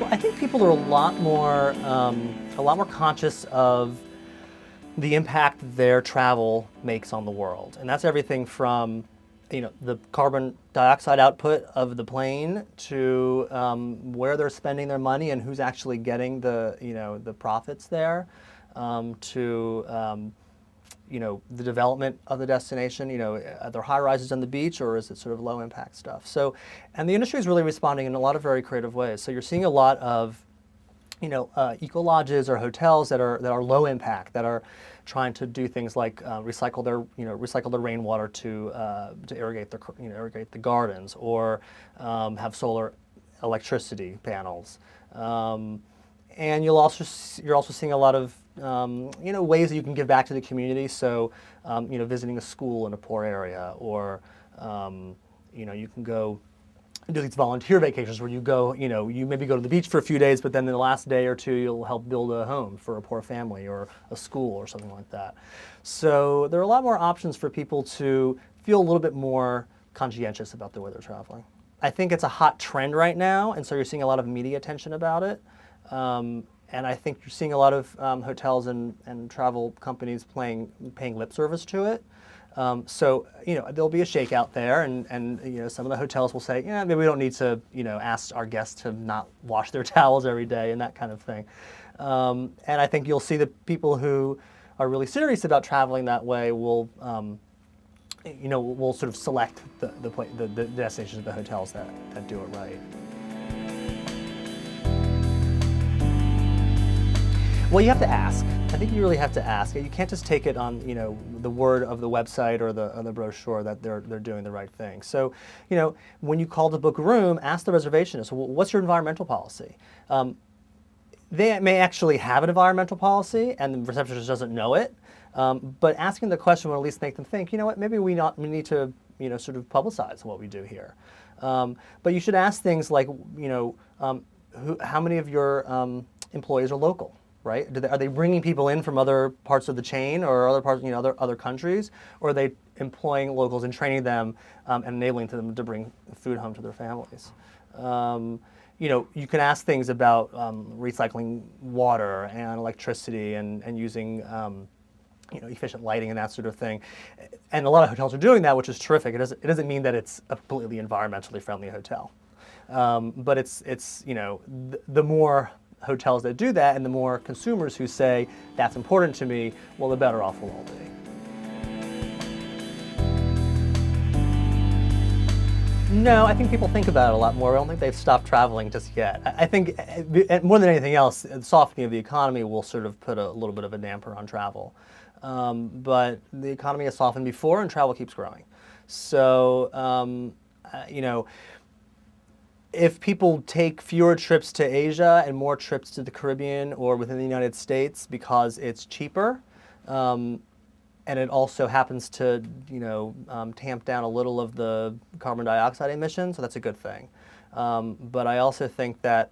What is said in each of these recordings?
Well, I think people are a lot more conscious of the impact their travel makes on the world, and that's everything from, the carbon dioxide output of the plane to where they're spending their money and who's actually getting the profits there, to the development of the destination. Are there high rises on the beach, or is it sort of low impact stuff? So, and the industry is really responding in a lot of very creative ways. So you're seeing a lot of eco lodges or hotels that are low impact, that are trying to do things like recycle the rainwater to irrigate the gardens, or have solar electricity panels. And you're also seeing a lot of ways that you can give back to the community. So visiting a school in a poor area, or you can go do these volunteer vacations where you go, you maybe go to the beach for a few days, but then the last day or two you'll help build a home for a poor family or a school or something like that. So there are a lot more options for people to feel a little bit more conscientious about the way they're traveling. I think it's a hot trend right now, and so you're seeing a lot of media attention about it. And I think you're seeing a lot of hotels and travel companies paying lip service to it. So there'll be a shakeout there, and some of the hotels will say, yeah, maybe we don't need to ask our guests to not wash their towels every day and that kind of thing. And I think you'll see the people who are really serious about traveling that way will sort of select the destinations of the hotels that do it right. Well, you have to ask. I think you really have to ask. You can't just take it on, the word of the website or the brochure that they're doing the right thing. So, when you call to book a room, ask the reservationist, well, what's your environmental policy? They may actually have an environmental policy, and the receptionist doesn't know it. But asking the question will at least make them think, maybe we need to, sort of publicize what we do here. But you should ask things like, how many of your employees are local? Right? Are they bringing people in from other parts of the chain or other parts, other countries, or are they employing locals and training them and enabling them to bring food home to their families? You can ask things about recycling water and electricity and using efficient lighting and that sort of thing. And a lot of hotels are doing that, which is terrific. It doesn't mean that it's a completely environmentally friendly hotel, but it's the more hotels that do that, and the more consumers who say, that's important to me, well, the better off we'll all be. No, I think people think about it a lot more. I don't think they've stopped traveling just yet. I think more than anything else, the softening of the economy will sort of put a little bit of a damper on travel. But the economy has softened before, and travel keeps growing. So, if people take fewer trips to Asia and more trips to the Caribbean or within the United States because it's cheaper, and it also happens to tamp down a little of the carbon dioxide emissions, so that's a good thing. But I also think that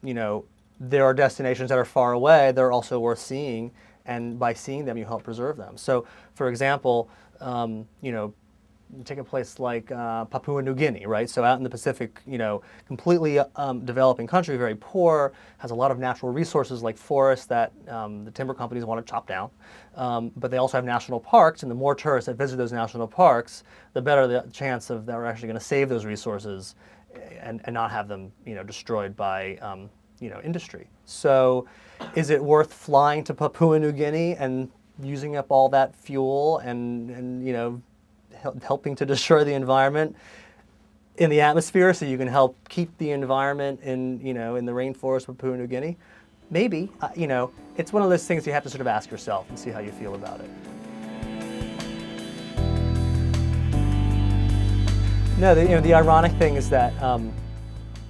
there are destinations that are far away that are also worth seeing, and by seeing them you help preserve them. So, for example, take a place like Papua New Guinea, right? So out in the Pacific, completely developing country, very poor, has a lot of natural resources like forests that the timber companies want to chop down. But they also have national parks, and the more tourists that visit those national parks, the better the chance of that we're actually going to save those resources and not have them, destroyed by industry. So, is it worth flying to Papua New Guinea and using up all that fuel and helping to destroy the environment in the atmosphere so you can help keep the environment in the rainforest of Papua New Guinea? Maybe. It's one of those things you have to sort of ask yourself and see how you feel about it. No, the ironic thing is that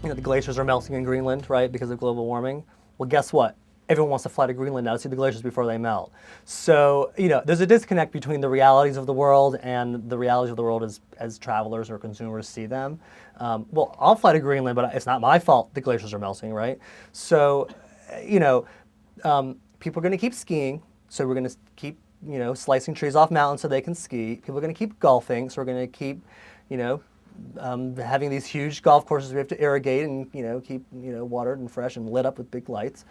the glaciers are melting in Greenland, right, because of global warming. Well, guess what? Everyone wants to fly to Greenland now to see the glaciers before they melt. So, there's a disconnect between the realities of the world and the realities of the world as travelers or consumers see them. Well, I'll fly to Greenland, but it's not my fault the glaciers are melting, right? So, people are going to keep skiing, so we're going to keep, slicing trees off mountains so they can ski. People are going to keep golfing, so we're going to keep, having these huge golf courses we have to irrigate and keep watered and fresh and lit up with big lights.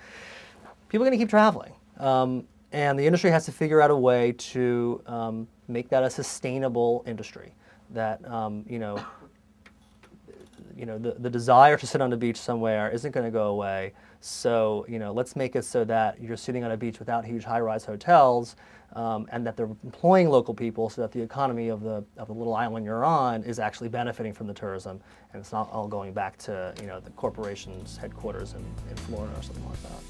People are going to keep traveling, and the industry has to figure out a way to make that a sustainable industry. That the desire to sit on the beach somewhere isn't going to go away. So let's make it so that you're sitting on a beach without huge high-rise hotels, and that they're employing local people, so that the economy of the little island you're on is actually benefiting from the tourism, and it's not all going back to the corporation's headquarters in Florida or something like that.